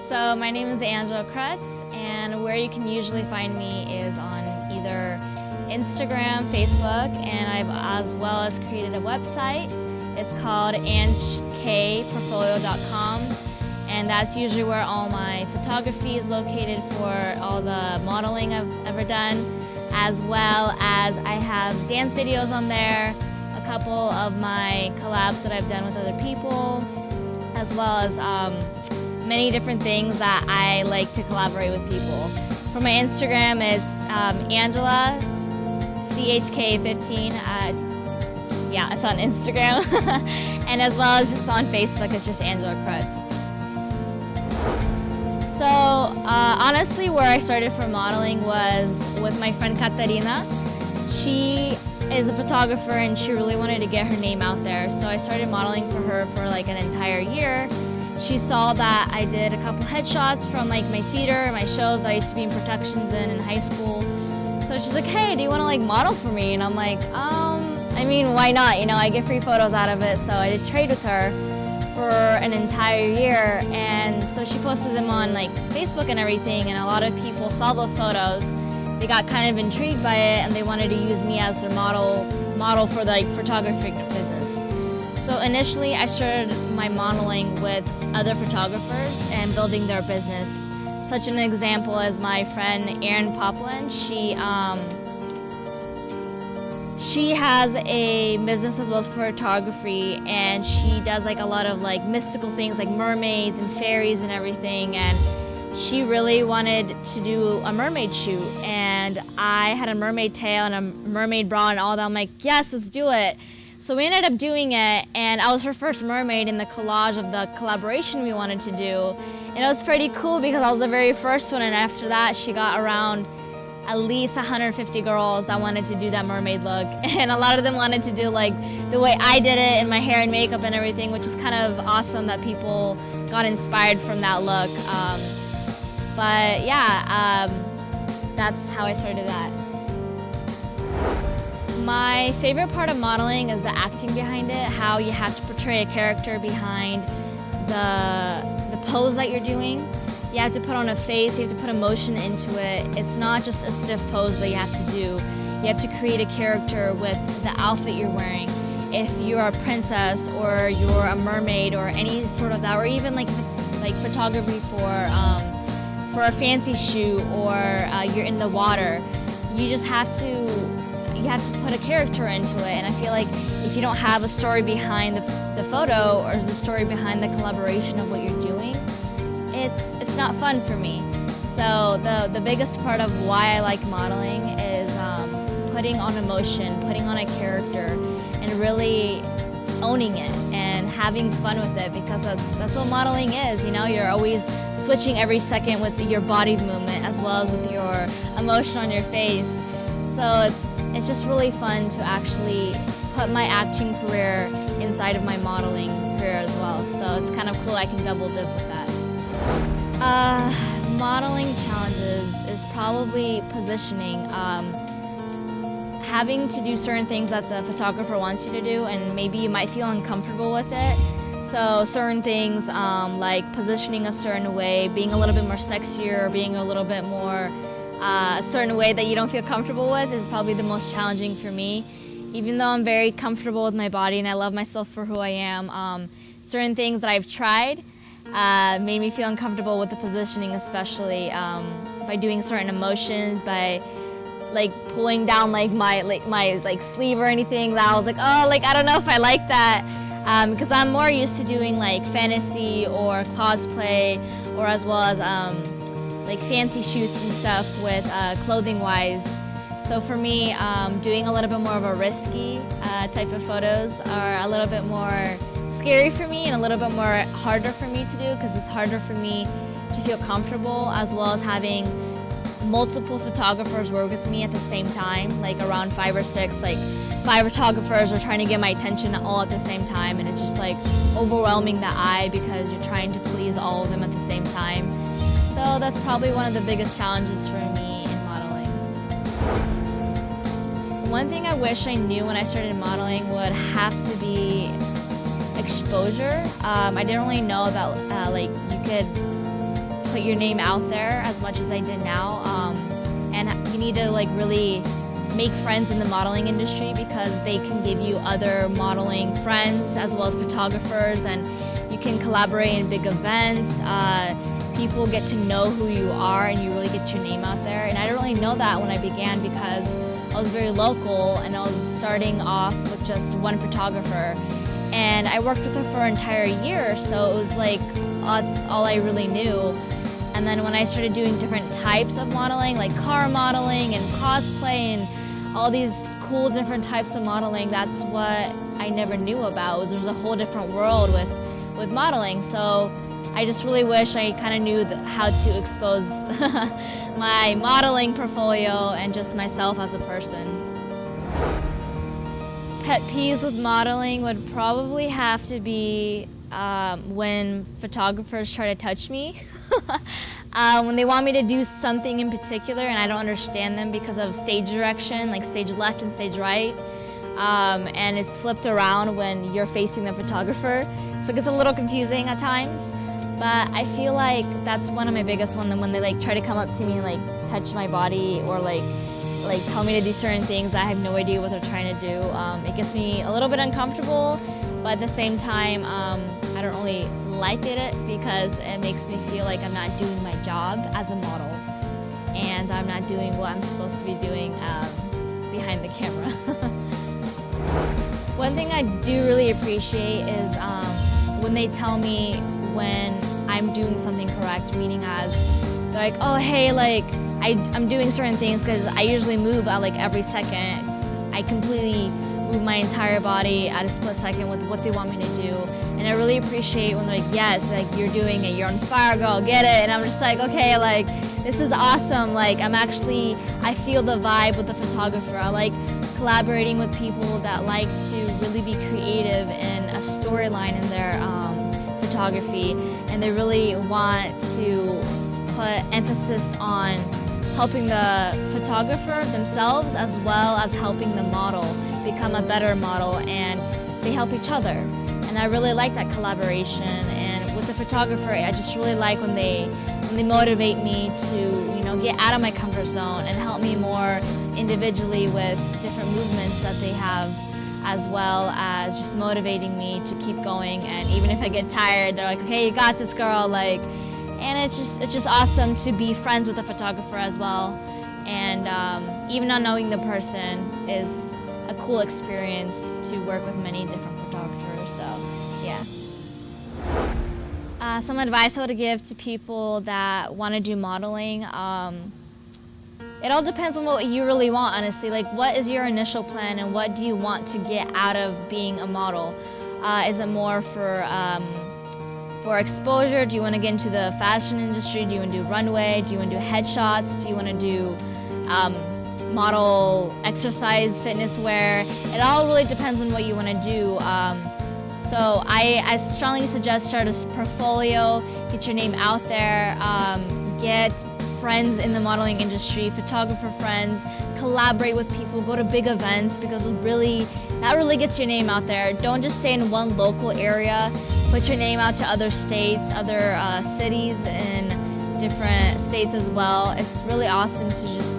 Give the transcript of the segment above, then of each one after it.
So my name is Kruts, and where you can usually find me is on either Instagram, Facebook, and I've as well as created a website. It's called anchkportfolio.com, and that's usually where all my photography is located for all the modeling I've ever done, as well as I have dance videos on there, a couple of my collabs that I've done with other people, as well as many different things that I like to collaborate with people. For my Instagram, it's Angela, CHK15. Yeah, it's on Instagram. And as well as just on Facebook, it's just Angela Kruts. So honestly, where I started for modeling was with my friend Katarina. She is a photographer and she really wanted to get her name out there. So I started modeling for her for like an entire year. She saw that I did a couple headshots from like my theater, my shows that I used to be in productions in high school. So she's like, hey, do you want to like model for me? And I'm like, I mean, why not? You know, I get free photos out of it. So I did trade with her for an entire year. And so she posted them on like Facebook and everything. And a lot of people saw those photos. They got kind of intrigued by it and they wanted to use me as their model for the like photography business. So initially I started my modeling with other photographers and building their business. Such an example as my friend Erin Poplin. She has a business as well as photography, and she does like a lot of like mystical things like mermaids and fairies and everything, and she really wanted to do a mermaid shoot, and I had a mermaid tail and a mermaid bra and all that. I'm like, yes, let's do it. So we ended up doing it, and I was her first mermaid in the collage of the collaboration we wanted to do. And it was pretty cool because I was the very first one, and after that she got around at least 150 girls that wanted to do that mermaid look. And a lot of them wanted to do like the way I did it in my hair and makeup and everything, which is kind of awesome that people got inspired from that look. But yeah, that's how I started that. My favorite part of modeling is the acting behind it, how you have to portray a character behind the pose that you're doing. You have to put on a face, you have to put emotion into it. It's not just a stiff pose that you have to do. You have to create a character with the outfit you're wearing. If you're a princess or you're a mermaid or any sort of that, or even like photography for a fancy shoot, or you're in the water, you just have to put a character into it. And I feel like if you don't have a story behind the photo or the story behind the collaboration of what you're doing, it's not fun for me. So the biggest part of why I like modeling is putting on emotion, putting on a character, and really owning it and having fun with it, because that's what modeling is. You know, you're always switching every second with your body movement as well as with your emotion on your face. So it's just really fun to actually put my acting career inside of my modeling career as well. So it's kind of cool I can double dip with that. Modeling challenges is probably positioning. Having to do certain things that the photographer wants you to do, and maybe you might feel uncomfortable with it. So certain things like positioning a certain way, being a little bit more sexier, being a little bit more a certain way that you don't feel comfortable with is probably the most challenging for me. Even though I'm very comfortable with my body and I love myself for who I am, certain things that I've tried made me feel uncomfortable with the positioning, especially by doing certain emotions, by like pulling down like my sleeve or anything. That I was like, oh, like I don't know if I like that, because I'm more used to doing like fantasy or cosplay, or as well as like fancy shoots and stuff with clothing wise. So for me, doing a little bit more of a risky type of photos are a little bit more scary for me and a little bit more harder for me to do, because it's harder for me to feel comfortable, as well as having multiple photographers work with me at the same time, like around 5 or 6, like 5 photographers are trying to get my attention all at the same time, and it's just like overwhelming the eye because you're trying to please all of them at the same time. So that's probably one of the biggest challenges for me in modeling. One thing I wish I knew when I started modeling would have to be exposure. I didn't really know that like you could put your name out there as much as I did now. And you need to like really make friends in the modeling industry because they can give you other modeling friends as well as photographers, and you can collaborate in big events. People get to know who you are and you really get your name out there. And I didn't really know that when I began because I was very local and I was starting off with just one photographer. And I worked with her for an entire year, so it was like that's all I really knew. And then when I started doing different types of modeling, like car modeling and cosplay and all these cool different types of modeling, that's what I never knew about. There was a whole different world with modeling. So I just really wish I kind of knew how to expose my modeling portfolio and just myself as a person. Pet peeves with modeling would probably have to be when photographers try to touch me. When they want me to do something in particular and I don't understand them because of stage direction, like stage left and stage right, and it's flipped around when you're facing the photographer. So it gets a little confusing at times, but I feel like that's one of my biggest ones, when they like try to come up to me and like touch my body or like tell me to do certain things. I have no idea what they're trying to do. It gets me a little bit uncomfortable, but at the same time, I don't really like it because it makes me feel like I'm not doing my job as a model and I'm not doing what I'm supposed to be doing behind the camera. One thing I do really appreciate is when they tell me when I'm doing something correct, meaning as they're like, oh hey, like I'm doing certain things because I usually move at like every second. I completely move my entire body at a split second with what they want me to do. And I really appreciate when they're like, yes, like you're doing it, you're on fire, girl, get it. And I'm just like, okay, like this is awesome. Like I feel the vibe with the photographer. I like collaborating with people that like to really be creative in a storyline in their photography. And they really want to put emphasis on helping the photographer themselves as well as helping the model become a better model, and they help each other. And I really like that collaboration. And with the photographer, I just really like when they motivate me to, get out of my comfort zone and help me more individually with different movements that they have, as well as just motivating me to keep going. And even if I get tired, they're like, okay, you got this, girl. Like, and it's just awesome to be friends with a photographer as well. And even not knowing the person is a cool experience to work with many different photographers. So, yeah. Some advice I would give to people that want to do modeling. It all depends on what you really want, honestly. Like, what is your initial plan and what do you want to get out of being a model? Is it more for exposure? Do you want to get into the fashion industry? Do you want to do runway? Do you want to do headshots? Do you want to do model exercise fitness wear? It all really depends on what you want to do. So I strongly suggest start a portfolio, get your name out there, get friends in the modeling industry, photographer friends, collaborate with people, go to big events, because that really gets your name out there. Don't just stay in one local area. Put your name out to other states, other cities in different states as well. It's really awesome to just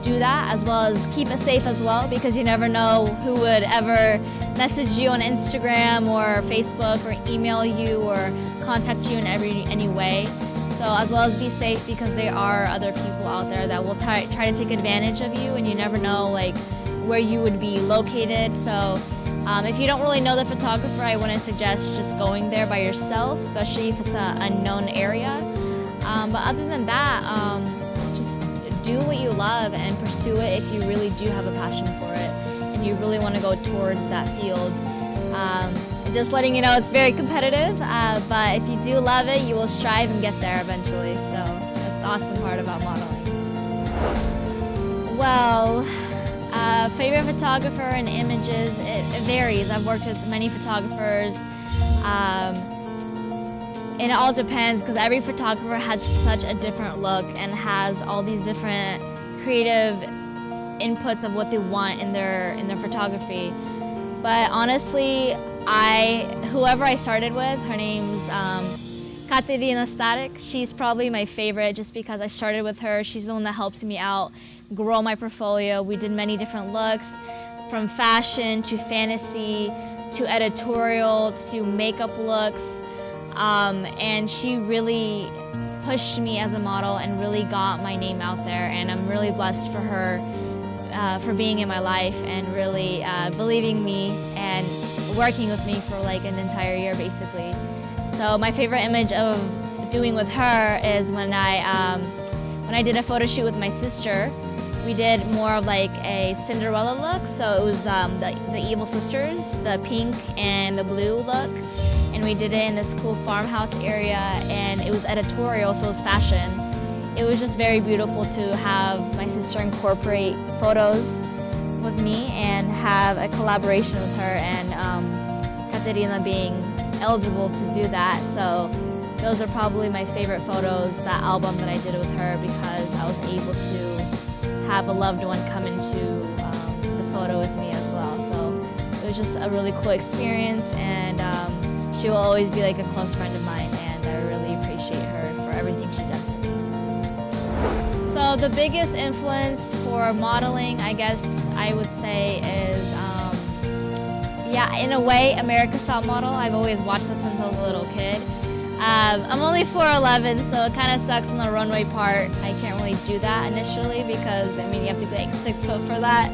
do that, as well as keep it safe as well, because you never know who would ever message you on Instagram or Facebook or email you or contact you in any way. So as well as be safe, because there are other people out there that will try to take advantage of you, and you never know like where you would be located. So if you don't really know the photographer, I wouldn't suggest just going there by yourself, especially if it's an unknown area. But other than that, just do what you love and pursue it if you really do have a passion for it and you really want to go towards that field. Just letting you know, it's very competitive, but if you do love it, you will strive and get there eventually. So that's the awesome part about modeling. Well, favorite photographer and images, it varies. I've worked with many photographers, and it all depends, because every photographer has such a different look and has all these different creative inputs of what they want in their photography. But honestly, whoever I started with, her name's kind Katerina Static. She's probably my favorite just because I started with her. She's the one that helped me out grow my portfolio. We did many different looks, from fashion to fantasy to editorial to makeup looks, and she really pushed me as a model and really got my name out there, and I'm really blessed for her for being in my life and really believing me and working with me for like an entire year basically. So my favorite image of doing with her is when I did a photo shoot with my sister. We did more of like a Cinderella look, so it was the evil sisters, the pink and the blue look, and we did it in this cool farmhouse area, and it was editorial, so it was fashion. It was just very beautiful to have my sister incorporate photos with me and have a collaboration with her, and Katerina being eligible to do that. So those are probably my favorite photos, that album that I did with her, because I was able to have a loved one come into the photo with me as well. So it was just a really cool experience, and she will always be like a close friend of mine, and I really appreciate her for everything she's done for me. So the biggest influence for modeling, I guess I would say, is yeah, in a way, America's Top Model. I've always watched this since I was a little kid. I'm only 4'11", so it kind of sucks on the runway part. I can't really do that initially because, I mean, you have to be like 6 foot for that.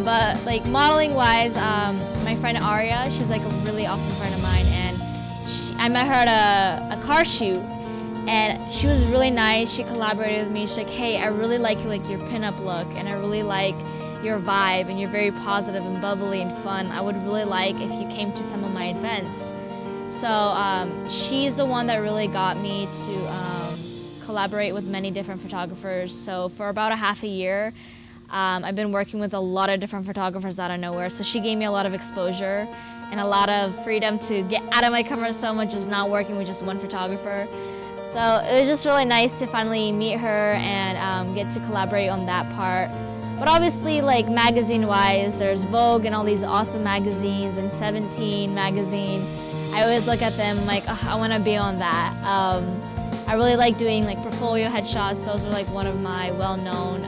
But like modeling-wise, my friend Aria, she's like a really awesome friend of mine, and I met her at a car shoot, and she was really nice. She collaborated with me. She's like, hey, I really like your pinup look, and I really like your vibe, and you're very positive and bubbly and fun. I would really like if you came to some of my events. So she's the one that really got me to collaborate with many different photographers. So for about a half a year, I've been working with a lot of different photographers out of nowhere. So she gave me a lot of exposure and a lot of freedom to get out of my comfort zone with just not working with just one photographer. So it was just really nice to finally meet her and get to collaborate on that part. But obviously, like magazine-wise, there's Vogue and all these awesome magazines, and 17 magazine. I always look at them like, oh, I want to be on that. I really like doing like portfolio headshots. Those are like one of my well-known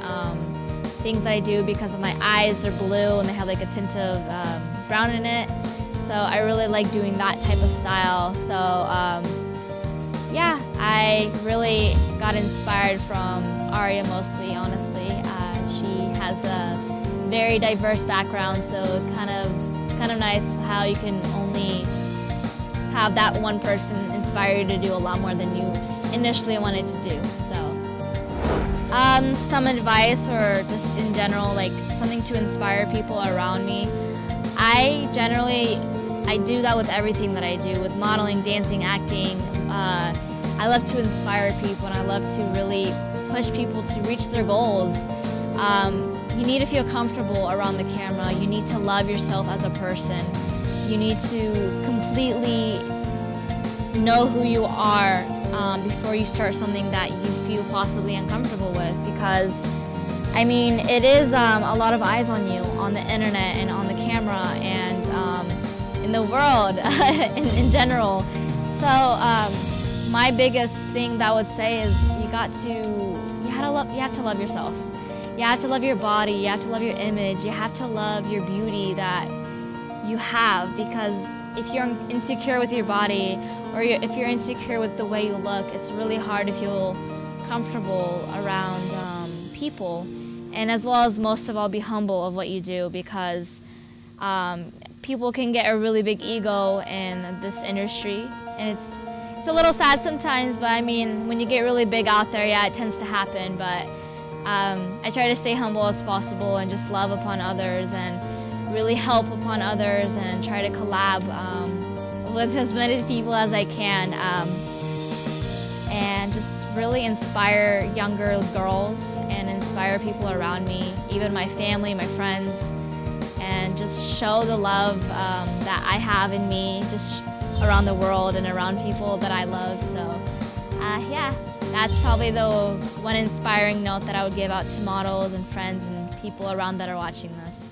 things that I do because of my eyes. They're blue and they have like a tint of brown in it. So I really like doing that type of style. So yeah, I really got inspired from Aria mostly, honestly. She has a very diverse background, so kind of nice how you can only have that one person inspire you to do a lot more than you initially wanted to do. So some advice, or just in general, like something to inspire people around me. I do that with everything that I do, with modeling, dancing, acting. I love to inspire people, and I love to really push people to reach their goals. You need to feel comfortable around the camera. You need to love yourself as a person. You need to completely know who you are before you start something that you feel possibly uncomfortable with, because I mean, it is a lot of eyes on you on the internet and on the camera and in the world in general. So my biggest thing that I would say is you have to love yourself. You have to love your body, you have to love your image, you have to love your beauty that you have, because if you're insecure with your body, or if you're insecure with the way you look, it's really hard to feel comfortable around people. And as well as, most of all, be humble of what you do, because people can get a really big ego in this industry, and it's a little sad sometimes, but I mean, when you get really big out there, yeah, it tends to happen, but I try to stay humble as possible and just love upon others and really help upon others and try to collab with as many people as I can, and just really inspire younger girls and inspire people around me, even my family, my friends, and just show the love that I have in me just around the world and around people that I love. So yeah, that's probably the one inspiring note that I would give out to models and friends and people around that are watching this.